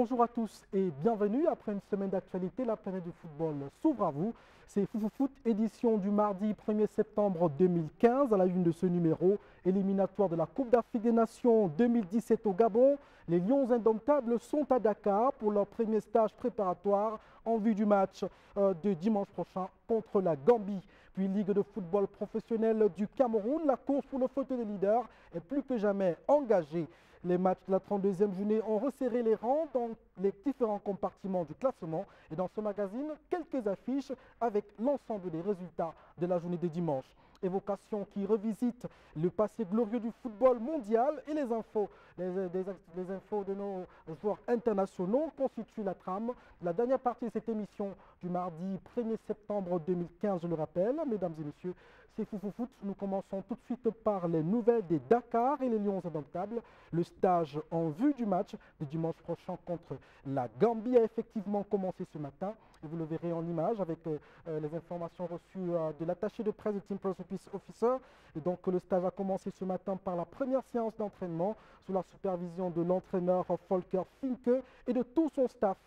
Bonjour à tous et bienvenue. Après une semaine d'actualité, la planète du football s'ouvre à vous. C'est Foufou Foot, édition du mardi 1er septembre 2015. À la une de ce numéro, éliminatoire de la Coupe d'Afrique des Nations 2017 au Gabon. Les Lions indomptables sont à Dakar pour leur premier stage préparatoire en vue du match de dimanche prochain contre la Gambie. Puis Ligue de football professionnel du Cameroun, la course pour le fauteuil des leaders est plus que jamais engagée. Les matchs de la 32e journée ont resserré les rangs dans les différents compartiments du classement. Et dans ce magazine, quelques affiches avec l'ensemble des résultats de la journée de dimanche. Évocation qui revisite le passé glorieux du football mondial et les infos. Les infos de nos joueurs internationaux constituent la trame. La dernière partie de cette émission du mardi 1er septembre 2015, je le rappelle, mesdames et messieurs, c'est Foufou Foot. Nous commençons tout de suite par les nouvelles des Dakar et les Lions indomptables. Le stage en vue du match de dimanche prochain contre la Gambie a effectivement commencé ce matin. Et vous le verrez en image avec les informations reçues de l'attaché de presse du Team Press Officer. Et donc le stage a commencé ce matin par la première séance d'entraînement sous la supervision de l'entraîneur Volker Finke et de tout son staff.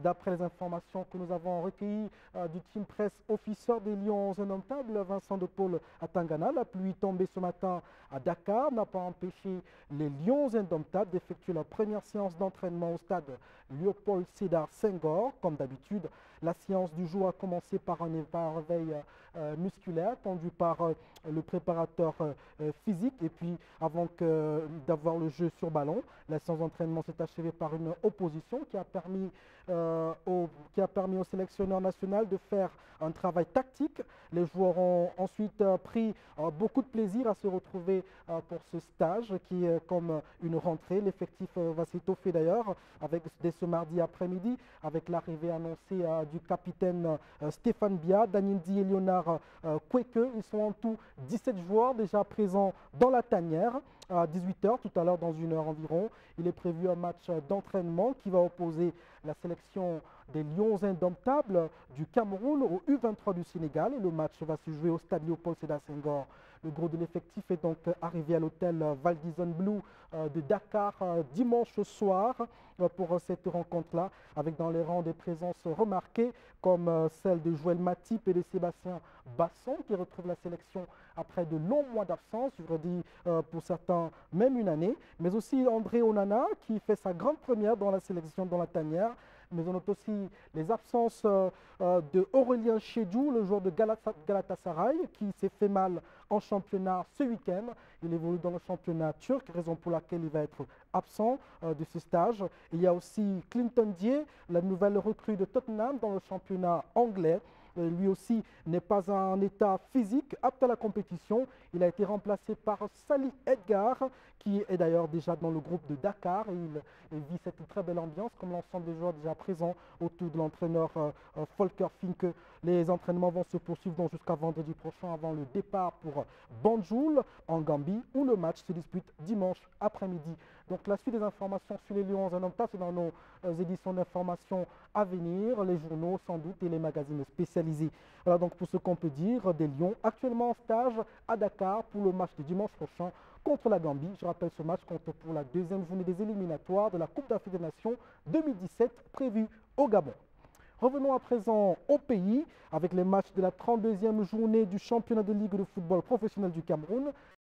D'après les informations que nous avons recueillies du Team Press Officer des Lions indomptables, Vincent de Paul à Tangana, la pluie tombée ce matin à Dakar n'a pas empêché les Lions indomptables d'effectuer la première séance d'entraînement au stade Léopold Sédar Senghor. Comme d'habitude, la séance du jour a commencé par un réveil musculaire tendu par le préparateur physique et puis avant d'avoir le jeu sur ballon, la séance d'entraînement s'est achevée par une opposition qui a permis au sélectionneur national de faire un travail tactique. Les joueurs ont ensuite pris beaucoup de plaisir à se retrouver pour ce stage qui est comme une rentrée. L'effectif va s'étoffer d'ailleurs dès ce mardi après-midi avec l'arrivée annoncée du capitaine Stéphane Bia, Danindi et Léonard Kweke. Ils sont en tout 17 joueurs déjà présents dans la tanière à 18h, tout à l'heure dans une heure environ. Il est prévu un match d'entraînement qui va opposer la sélection des Lions indomptables du Cameroun au U23 du Sénégal. Et le match va se jouer au stade Léopold Sédar Senghor. Le gros de l'effectif est donc arrivé à l'hôtel Val d'Ison Blue de Dakar dimanche soir pour cette rencontre-là, avec dans les rangs des présences remarquées comme celle de Joël Matip et de Sébastien Basson qui retrouvent la sélection après de longs mois d'absence, je vous dis pour certains même une année, mais aussi André Onana qui fait sa grande première dans la sélection dans la tanière. Mais on note aussi les absences de Aurélien Chedjou, le joueur de Galatasaray, qui s'est fait mal en championnat ce week-end. Il évolue dans le championnat turc, raison pour laquelle il va être absent de ce stage. Il y a aussi Clinton Dier, la nouvelle recrue de Tottenham dans le championnat anglais. Lui aussi n'est pas en état physique apte à la compétition. Il a été remplacé par Salih Edgar, qui est d'ailleurs déjà dans le groupe de Dakar. Et il vit cette très belle ambiance comme l'ensemble des joueurs déjà présents autour de l'entraîneur Volker Finke. Les entraînements vont se poursuivre donc jusqu'à vendredi prochain avant le départ pour Banjul en Gambie où le match se dispute dimanche après-midi. Donc la suite des informations sur les Lions indomptables, c'est dans nos éditions d'information à venir, les journaux sans doute et les magazines spécialisés. Voilà donc pour ce qu'on peut dire des Lions actuellement en stage à Dakar pour le match de dimanche prochain contre la Gambie. Je rappelle ce match compte pour la deuxième journée des éliminatoires de la Coupe d'Afrique des Nations 2017 prévue au Gabon. Revenons à présent au pays avec les matchs de la 32e journée du championnat de Ligue de football professionnel du Cameroun.